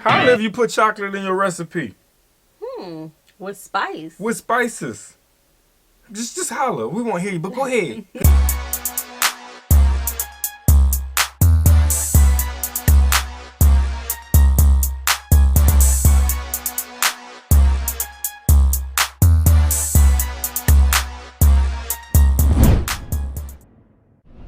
How if you put chocolate in your recipe? With spice. With spices. Just holler. We won't hear you, but go ahead.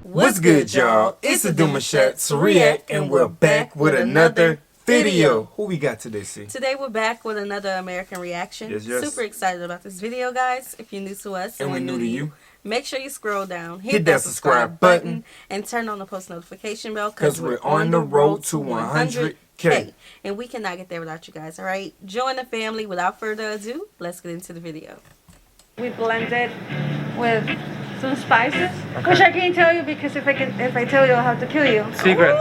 What's good, y'all? It's the Demouchet REACT, and we're back with another video. Who we got today, C? Today we're back with another American reaction. Yes, yes. Super excited about this video, guys. If you're new to us And we're new to you, make sure you scroll down, hit that subscribe button, and turn on the post notification bell because we're on the road to 100K. And we cannot get there without you guys, all right? Join the family. Without further ado, let's get into the video. We blended with some spices, which I can't tell you because if I tell you, I'll have to kill you. Secret.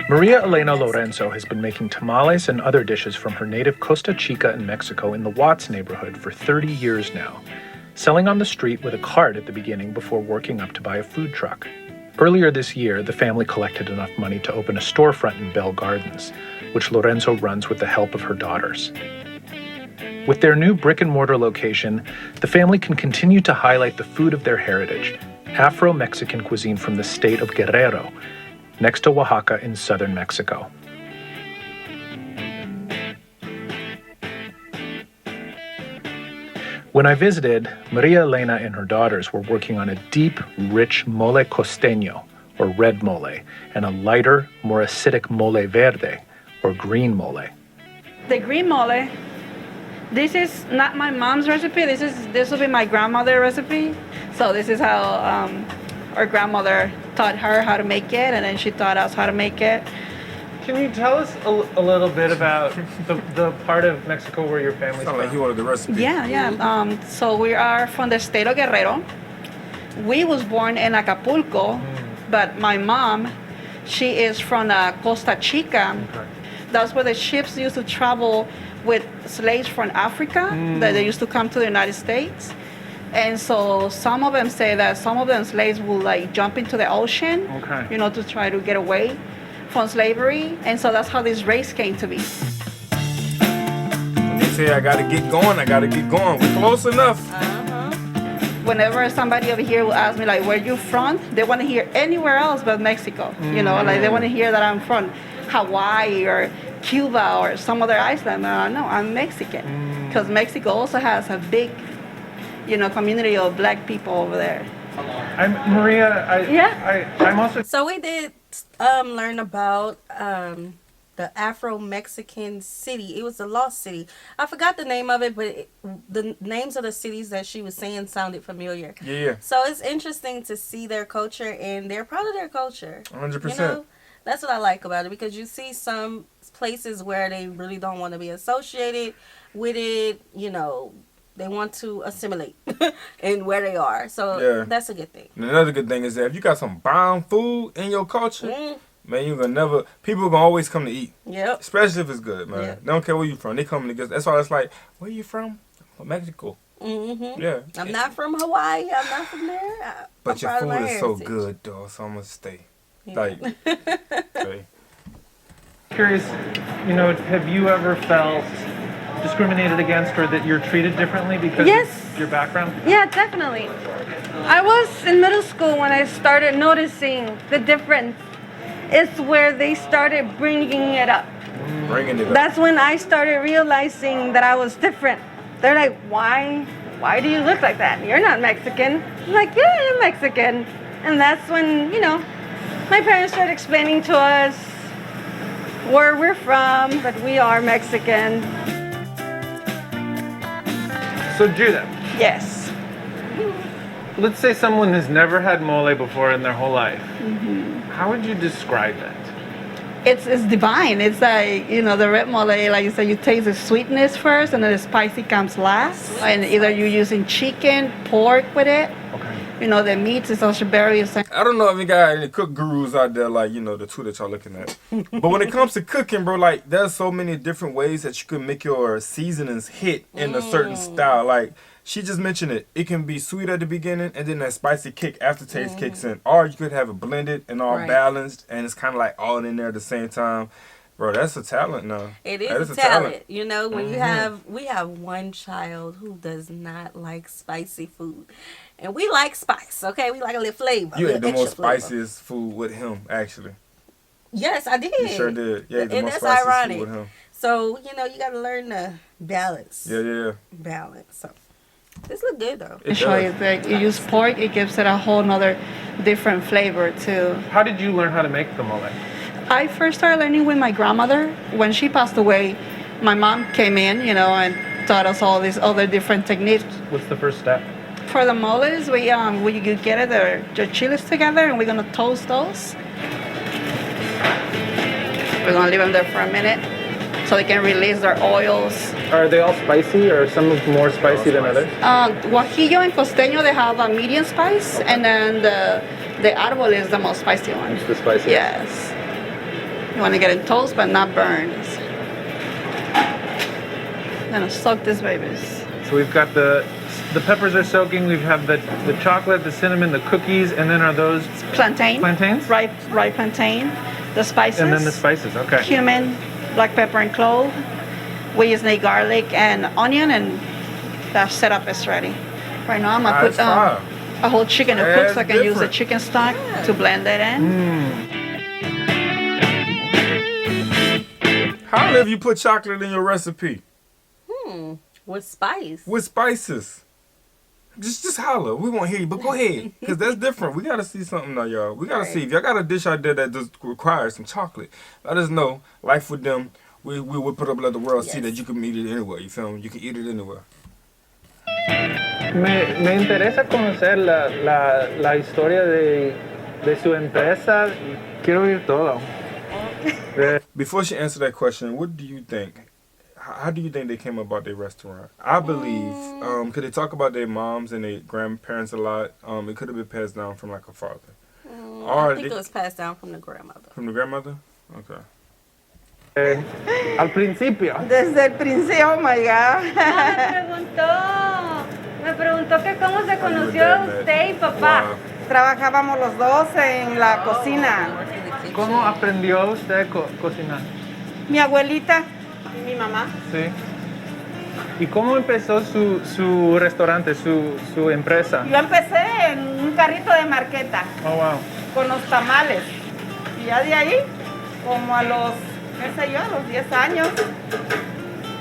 Maria Elena Lorenzo has been making tamales and other dishes from her native Costa Chica in Mexico in the Watts neighborhood for 30 years now, selling on the street with a cart at the beginning before working up to buy a food truck. Earlier this year, the family collected enough money to open a storefront in Bell Gardens, which Lorenzo runs with the help of her daughters. With their new brick-and-mortar location, the family can continue to highlight the food of their heritage, Afro-Mexican cuisine from the state of Guerrero, next to Oaxaca in southern Mexico. When I visited, Maria Elena and her daughters were working on a deep, rich mole costeño, or red mole, and a lighter, more acidic mole verde, or green mole. The green mole. This is not my mom's recipe. This will be my grandmother's recipe. So this is how our grandmother taught her how to make it, and then she taught us how to make it. Can you tell us a little bit about the part of Mexico where your family's Sound from? like he wanted the recipe. Yeah. So we are from the state of Guerrero. We was born in Acapulco, but my mom, she is from Costa Chica. Okay. That's where the ships used to travel with slaves from Africa that they used to come to the United States. And so some of them say that some of them slaves will like jump into the ocean, Okay. you know, to try to get away from slavery. And so that's how this race came to be. When they say I gotta get going, We're close enough. Whenever somebody over here will ask me like, where you from? They want to hear anywhere else but Mexico. You know, like they want to hear that I'm from Hawaii or Cuba or some other island. No, I'm Mexican. Because Mexico also has a big, you know, community of black people over there. I'm also... So we did learn about the Afro-Mexican city. It was the lost city. I forgot the name of it, but the names of the cities that she was saying sounded familiar. Yeah. So it's interesting to see their culture, and they're proud of their culture. 100%. You know? That's what I like about it, because you see some places where they really don't want to be associated with it. You know, they want to assimilate in where they are. So that's a good thing. And another good thing is that if you got some bomb food in your culture, man, you're gonna never, people gonna always come to eat. Yep. Especially if it's good, man. Yep. They don't care where you from. They come to get. That's why it's like, where you from? From Mexico. Yeah. I'm not from Hawaii. I'm not from there. But I'm your proud of food my is so heritage. good, though, so I'm gonna stay. Yeah. Like, okay. Curious, you know, have you ever felt discriminated against or that you're treated differently because Yes. of your background? Yeah, definitely. I was in middle school when I started noticing the difference. It's where they started bringing it up. Bringing it up. That's when I started realizing that I was different. They're like, why do you look like that? You're not Mexican. I'm like, yeah, I'm Mexican. And that's when, you know, my parents started explaining to us where we're from, that we are Mexican. So Judah, Yes. let's say someone has never had mole before in their whole life. How would you describe it? It's divine. It's like, you know, the red mole, like you said, you taste the sweetness first and then the spicy comes last. And either you're using chicken, pork with it. Okay. You know, the meats is also very essential. I don't know if you got any cook gurus out there, like, you know, the two that y'all looking at. But when it comes to cooking, bro, like, there's so many different ways that you can make your seasonings hit in a certain style. Like, she just mentioned it. It can be sweet at the beginning, and then that spicy kick aftertaste kicks in. Or you could have it blended and all balanced, and it's kind of like all in there at the same time. Bro, that's a talent now. It That is a talent. You know, when we have one child who does not like spicy food. And we like spice, okay? We like a little flavor. You ate the most flavor. spiciest food with him, actually. Yes, I did. You sure did. Yeah, the and most that's spiciest ironic. food with him. So, you know, you got to learn to balance. Yeah. Balance. So, this look good, though. It Show does. you that you use pork, it gives it a whole nother different flavor too. How did you learn how to make the mole? I first started learning with my grandmother. When she passed away, my mom came in, you know, and taught us all these other different techniques. What's the first step? For the moles, we get the chiles together, and we're gonna toast those. We're gonna leave them there for a minute so they can release their oils. Are they all spicy, or some more spicy than others? Guajillo and costeño, they have a medium spice, and then the árbol is the most spicy one. It's the spiciest. Yes. You want to get it toast but not burned. Gonna soak these babies. So we've got the peppers are soaking. We have the chocolate, the cinnamon, the cookies, and then are those Plantain. plantains? Ripe plantain. The spices. And then the spices. Okay. Cumin, black pepper, and clove. We use garlic and onion, and that setup is ready. Right now I'm gonna put a whole chicken to cook, so I can use the chicken stock to blend it in. How have you put chocolate in your recipe? With spice. With spices. Just holler. We won't hear you, but go ahead. Because that's different. We got to see something now, y'all. We got to see. If y'all got a dish out there that just requires some chocolate, let us know. Life with them, we will put up let the world see that you can eat it anywhere. You feel me? You can eat it anywhere. Me interesa conocer la historia de su empresa. Quiero oír todo. Before she answers that question, what do you think? How do you think they came about their restaurant? I believe, could they talk about their moms and their grandparents a lot? It could have been passed down from like a father. I think it was passed down from the grandmother. From the grandmother? Okay. Al principio. Desde el principio, oh my God. Me preguntó que cómo se conoció usted y papá. Wow. Trabajábamos los dos en la cocina. ¿Cómo aprendió usted a cocinar? Mi abuelita y mi mamá. Sí. ¿Y cómo empezó su restaurante, su empresa? Yo empecé en un carrito de marqueta Oh, wow. con los tamales. Y ya de ahí, como a los, qué sé yo, a los 10 años,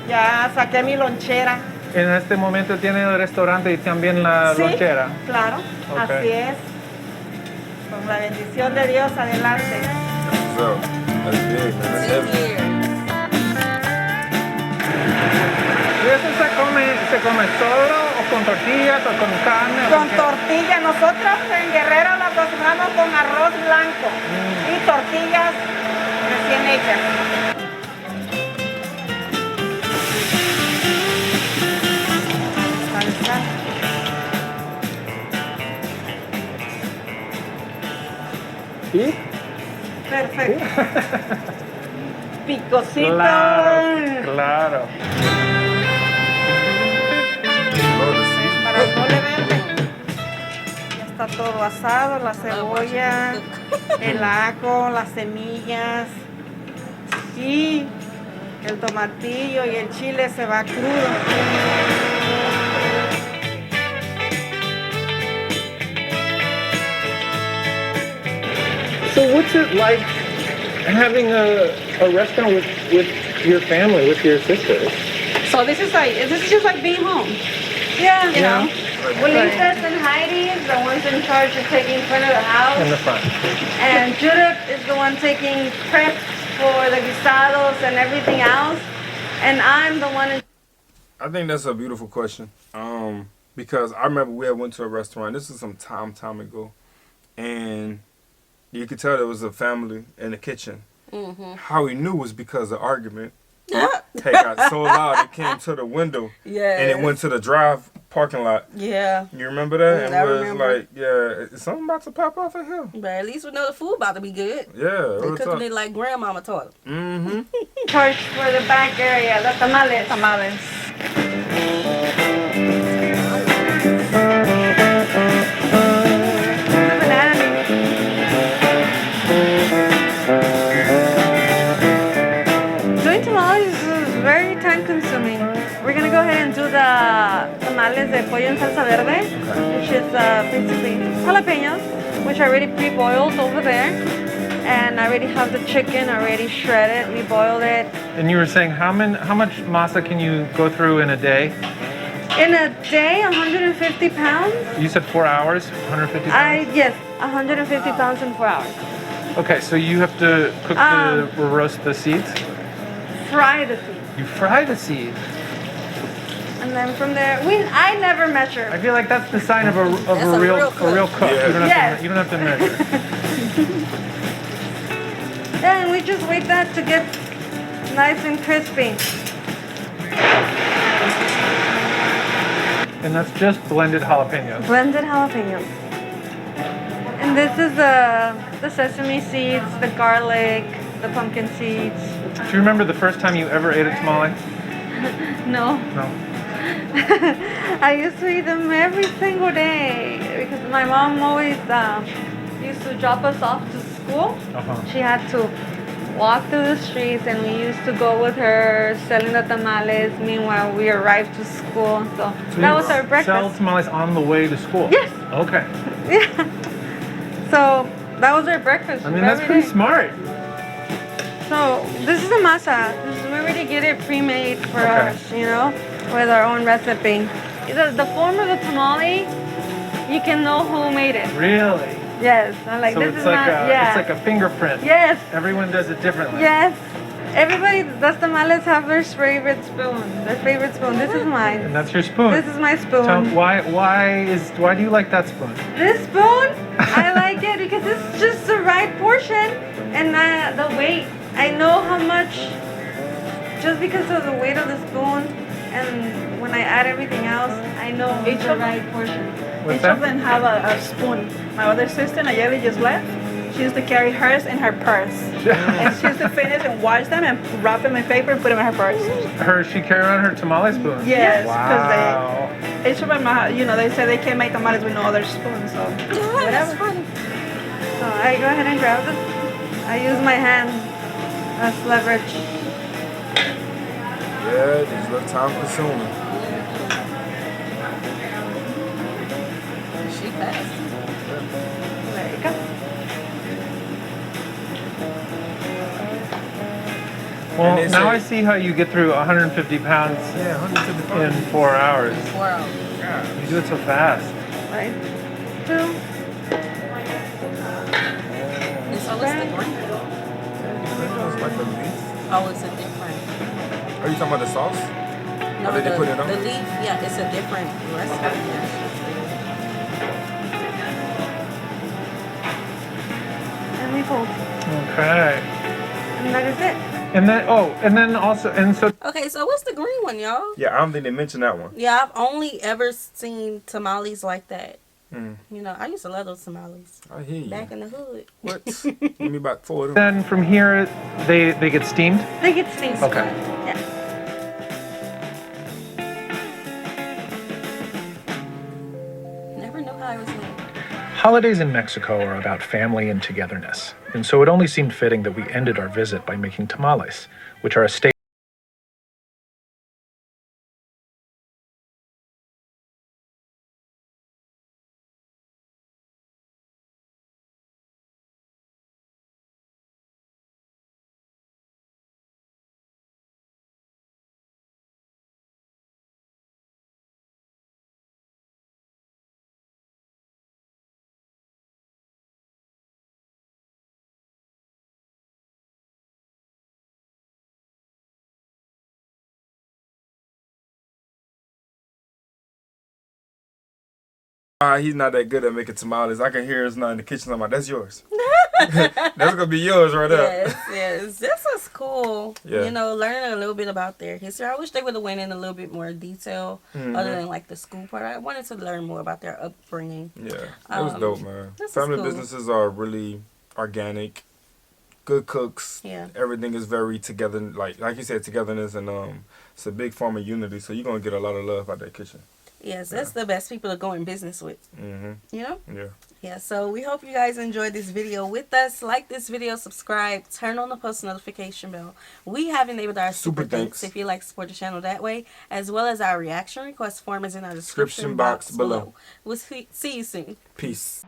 ya saqué mi lonchera. En este momento tiene el restaurante y también la Sí, lonchera. claro, Ok. así es. Con la bendición de Dios, adelante. So, that's big, man. That's heavy. ¿Y eso se come solo o con tortillas o con carne? Con tortilla, nosotros en Guerrero la cocinamos con arroz blanco y tortillas recién hechas. Salsa. ¿Sí? Perfecto. Picosito. Claro. Para el mole verde. Ya está todo asado, la cebolla, el ajo, las semillas y el tomatillo y el chile se va crudo. So what's it like having a restaurant with your family, with your sisters? So this is just like being home. Yeah. You know? Julitas and Heidi is the ones in charge of taking care of the house. In the front. And Judith is the one taking prep for the guisados and everything else. And I'm the one in I think that's a beautiful question. Because I remember we had went to a restaurant. This was some time ago. And you could tell there was a family in the kitchen. Mm-hmm. How we knew was because the argument had got so loud it came to the window. Yeah. And it went to the drive parking lot. Yeah. You remember that? I And it was remember. like, yeah, is something about to pop off in here? But at least we know the food about to be good. Yeah. They cooking it like grandmama taught them. Mm-hmm. charge for the back area, the tamales. Tamales. consuming. We're gonna go ahead and do the tamales de pollo en salsa verde, which is basically jalapenos, which are already pre-boiled over there. And I already have the chicken already shredded. We boiled it. And you were saying how much masa can you go through in a day? In a day, 150 pounds. You said 4 hours, 150 pounds? Yes, 150 pounds in 4 hours. Okay, so you have to cook or roast the seeds? Fry the seeds. You fry the seeds. And then from there, I never measure. I feel like that's the sign of a real cook. Yeah. You don't have to measure. Then we just wait that to get nice and crispy. And that's just blended jalapenos. Blended jalapenos. And this is the sesame seeds, the garlic, the pumpkin seeds. Do you remember the first time you ever ate a tamale? No. No. I used to eat them every single day because my mom always used to drop us off to school. She had to walk through the streets and we used to go with her selling the tamales. Meanwhile, we arrived to school. So that was our breakfast. Sell tamales on the way to school? Yes. Okay. Yeah. So that was our breakfast. I mean, that's pretty smart. So this is the masa. We already get it pre-made for us, you know, with our own recipe. The form of the tamale, you can know who made it. Really? Yes. I'm like, So this it's is like not, it's like a fingerprint. Yes. Everyone does it differently. Yes. Everybody does tamales have their favorite spoon. Their favorite spoon. This is And mine. that's your spoon. This is my spoon. Why do you like that spoon? This spoon, I like it because it's just the right portion and the weight. I know how much, just because of the weight of the spoon, and when I add everything else, I know Each the of them? right portion. What's Each that? of them have a spoon. My other sister, Nayeli, just left. She used to carry hers in her purse. And she used to finish and wash them and wrap them in paper and put them in her purse. She carried around her tamale spoon. Yes, Wow. each of them, they say they can't make tamales with no other spoon, so That's funny. So I go ahead and grab them. I use my hand as leverage. Yeah, these look time consuming. She passed. There you go. Well, And now I see how you get through 150 pounds Yeah, 150 pounds. in 4 hours. 4 hours. You do it so fast. Right. Two. And so what's the green? Like the meat. Oh, it's a different. Are you talking about the sauce? No, Or did they put it on? the leaf, yeah, it's a different recipe. And we fold. Okay. And that is it. And then so Okay, so what's the green one, y'all? Yeah, I don't think they mentioned that one. Yeah, I've only ever seen tamales like that. Mm. You know, I used to love those tamales I hear you. back in the hood. What? Give me about 4 of them. then from here they get steamed. They get steamed. Okay. Yeah. Never knew how I was made. Holidays in Mexico are about family and togetherness, and so it only seemed fitting that we ended our visit by making tamales, which are a staple. He's not that good at making tamales. I can hear his not in the kitchen. I'm like, that's yours. That's gonna be yours right there. Yes. This is cool. Yeah. You know, learning a little bit about their history. I wish they would have went in a little bit more detail other than like the school part. I wanted to learn more about their upbringing. Yeah, it was dope, man. this is Family cool. businesses are really organic, good cooks. Yeah. Everything is very together, like you said, togetherness, and it's a big form of unity. So you're gonna get a lot of love out that kitchen. Yes, that's the best people to go in business with. Mm-hmm. You know? Yeah. Yeah, so we hope you guys enjoyed this video with us. Like this video, subscribe, turn on the post notification bell. We have enabled our super thanks if you like to support the channel that way, as well as our reaction request form is in our description box below. We'll see you soon. Peace.